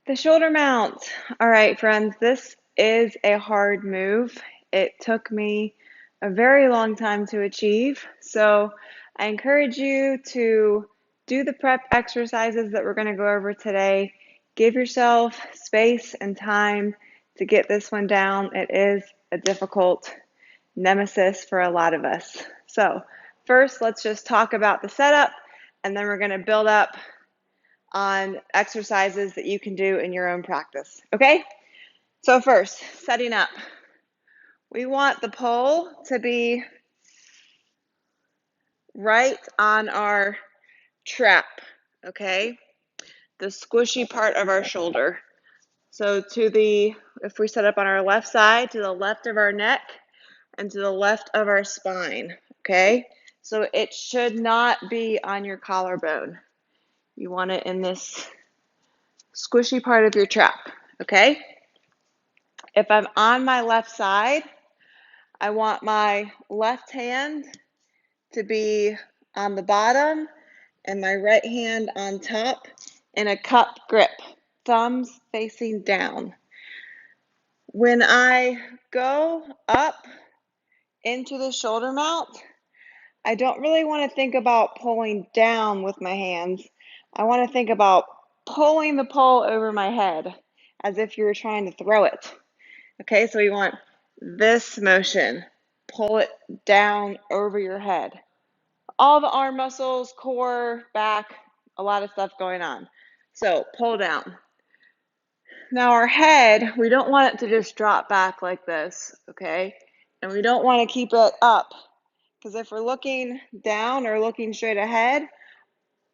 The shoulder mount. All right, friends, this is a hard move. It took me a very long time to achieve. So I encourage you to do the prep exercises that we're going to go over today. Give yourself space and time to get this one down. It is a difficult nemesis for a lot of us. So first, let's just talk about the setup, and then we're going to build up on exercises that you can do in your own practice. Okay? So first, setting up. We want the pole to be right on our trap, okay? The squishy part of our shoulder. So if we set up on our left side, to the left of our neck and to the left of our spine, okay? So it should not be on your collarbone. You want it in this squishy part of your trap, okay? If I'm on my left side, I want my left hand to be on the bottom and my right hand on top in a cup grip, thumbs facing down. When I go up into the shoulder mount, I don't really want to think about pulling down with my hands. I want to think about pulling the pole over my head as if you were trying to throw it. Okay, so we want this motion. Pull it down over your head. All the arm muscles, core, back, a lot of stuff going on. So pull down. Now our head, we don't want it to just drop back like this, okay? And we don't want to keep it up, because if we're looking down or looking straight ahead,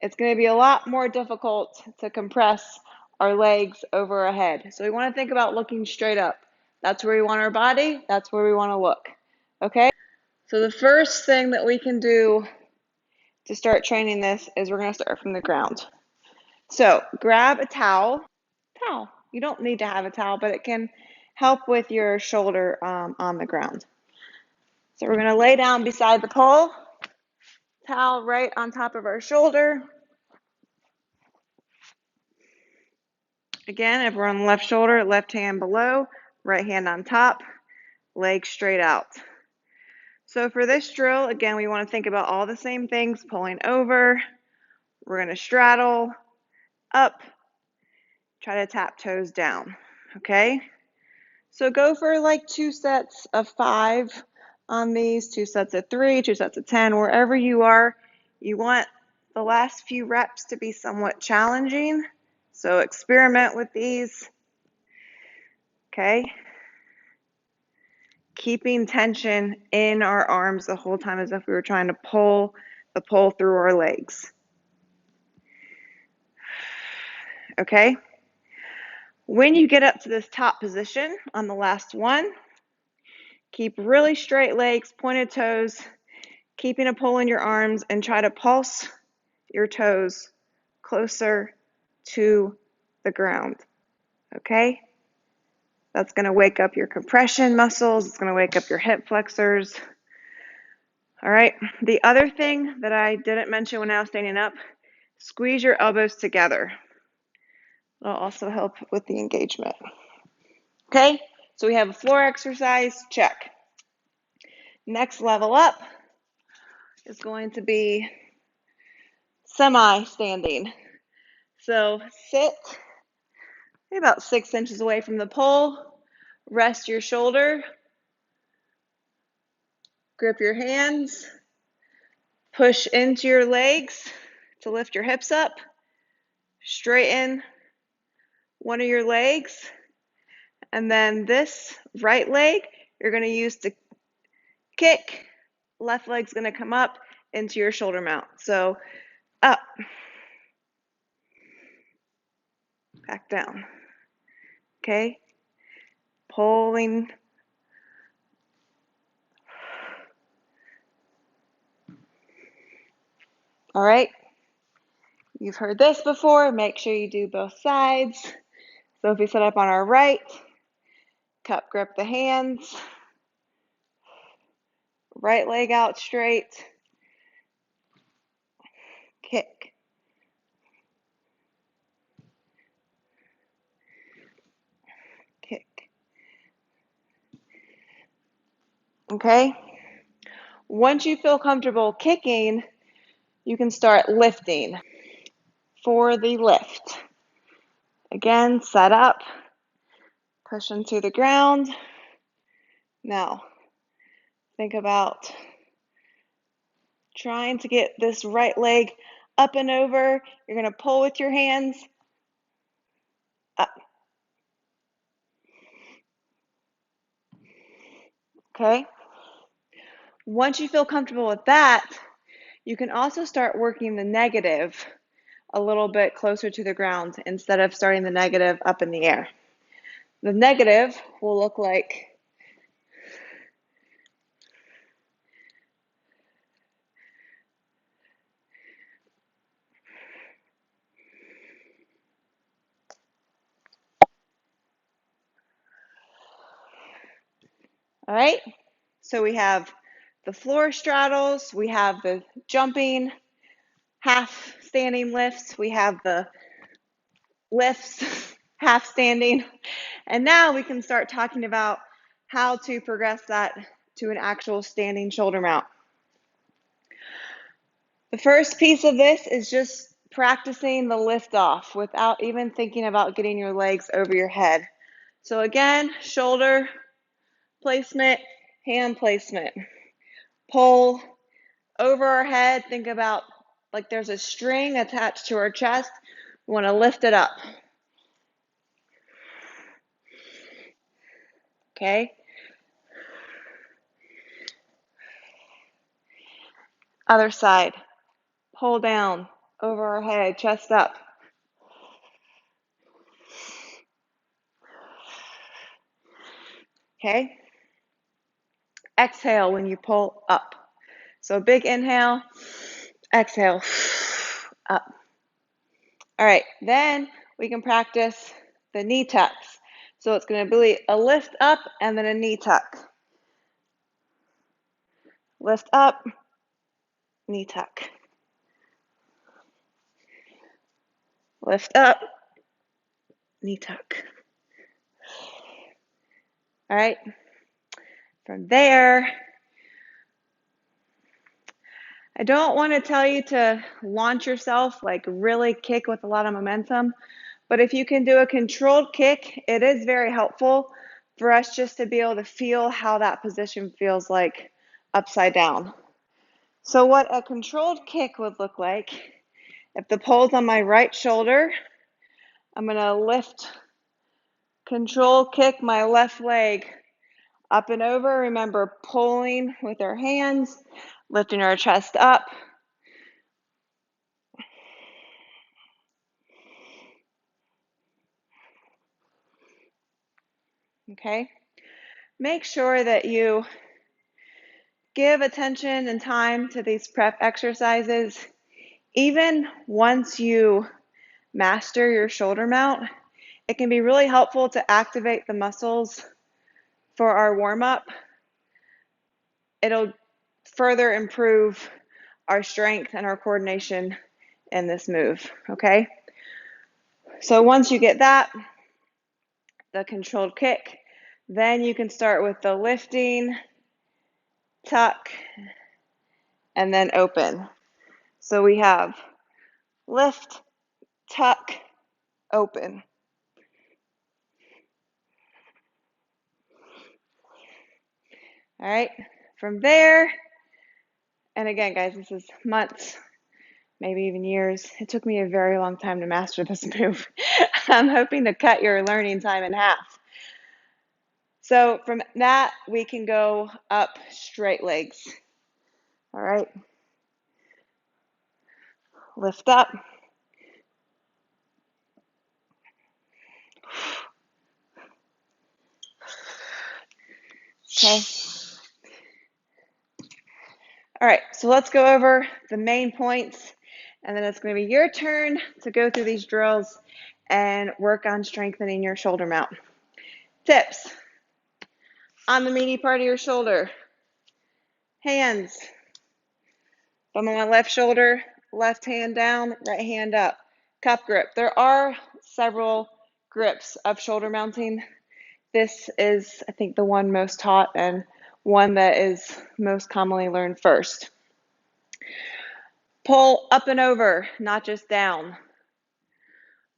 it's going to be a lot more difficult to compress our legs over our head. So we want to think about looking straight up. That's where we want our body. That's where we want to look. Okay? So the first thing that we can do to start training this is we're going to start from the ground. So grab a towel. You don't need to have a towel, but it can help with your shoulder on the ground. So we're going to lay down beside the pole. Towel right on top of our shoulder. Again, if we're on the left shoulder, left hand below, right hand on top, legs straight out. So for this drill, again, we want to think about all the same things, pulling over. We're going to straddle, up, try to tap toes down, okay? So go for like 2 sets of 5 on these, 2 sets of 3, 2 sets of 10, wherever you are. You want the last few reps to be somewhat challenging. So experiment with these, okay? Keeping tension in our arms the whole time as if we were trying to pull the pole through our legs. Okay? When you get up to this top position on the last one, keep really straight legs, pointed toes, keeping a pull in your arms, and try to pulse your toes closer to the ground. Okay? That's going to wake up your compression muscles. It's going to wake up your hip flexors. All right. The other thing that I didn't mention when I was standing up, squeeze your elbows together. It'll also help with the engagement. Okay, so we have a floor exercise, check. Next level up is going to be semi-standing. So sit about 6 inches away from the pole, rest your shoulder, grip your hands, push into your legs to lift your hips up, straighten one of your legs, and then this right leg you're going to use to kick. Left leg's going to come up into your shoulder mount. So up, back down. Okay? Pulling. All right? You've heard this before. Make sure you do both sides. So if we set up on our right, cup grip the hands, right leg out straight, kick. Okay? Once you feel comfortable kicking, you can start lifting for the lift. Again, set up, push into the ground. Now, think about trying to get this right leg up and over. You're going to pull with your hands up. Okay? Once you feel comfortable with that, you can also start working the negative a little bit closer to the ground instead of starting the negative up in the air. The negative will look like all right? So we have the floor straddles, we have the jumping, half standing lifts, we have the lifts, half standing, and now we can start talking about how to progress that to an actual standing shoulder mount. The first piece of this is just practicing the lift off without even thinking about getting your legs over your head. So again, shoulder placement, hand placement. Pull over our head. Think about like there's a string attached to our chest. We want to lift it up. Okay? Other side. Pull down over our head, chest up. Okay? Exhale when you pull up. So big inhale, exhale, up. All right, then we can practice the knee tucks. So it's going to be a lift up and then a knee tuck. Lift up, knee tuck. Lift up, knee tuck. All right, from there, I don't want to tell you to launch yourself, like really kick with a lot of momentum, but if you can do a controlled kick, it is very helpful for us just to be able to feel how that position feels like upside down. So what a controlled kick would look like, if the pole's on my right shoulder, I'm going to lift, control kick my left leg up and over. Remember, pulling with our hands, lifting our chest up. Okay? Make sure that you give attention and time to these prep exercises. Even once you master your shoulder mount, it can be really helpful to activate the muscles for our warm-up. It'll further improve our strength and our coordination in this move, okay? So once you get that, the controlled kick, then you can start with the lifting, tuck, and then open. So we have lift, tuck, open. All right, from there, and again, guys, this is months, maybe even years. It took me a very long time to master this move. I'm hoping to cut your learning time in half. So from that, we can go up straight legs. All right, lift up. Okay. All right, so let's go over the main points, and then it's going to be your turn to go through these drills and work on strengthening your shoulder mount. Tips on the meaty part of your shoulder. Hands. Thumb on my left shoulder, left hand down, right hand up. Cup grip. There are several grips of shoulder mounting. This is, I think, the one most taught and one that is most commonly learned first. Pull up and over, not just down.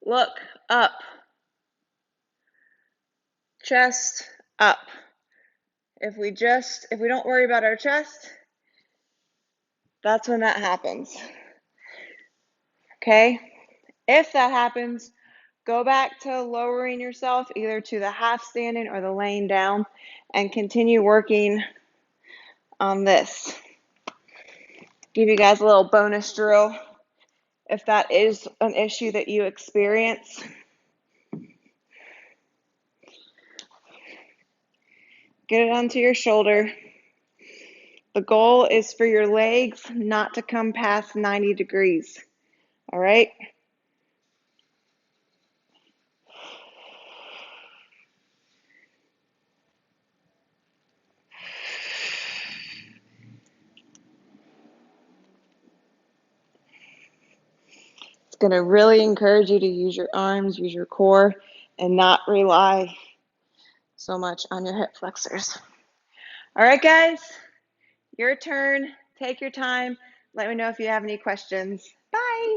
Look up. Chest up. If we don't worry about our chest, that's when that happens. Okay? If that happens, go back to lowering yourself either to the half standing or the laying down and continue working on this. Give you guys a little bonus drill if that is an issue that you experience. Get it onto your shoulder. The goal is for your legs not to come past 90 degrees. All right? It's going to really encourage you to use your arms, use your core, and not rely so much on your hip flexors. All right, guys, your turn. Take your time. Let me know if you have any questions. Bye.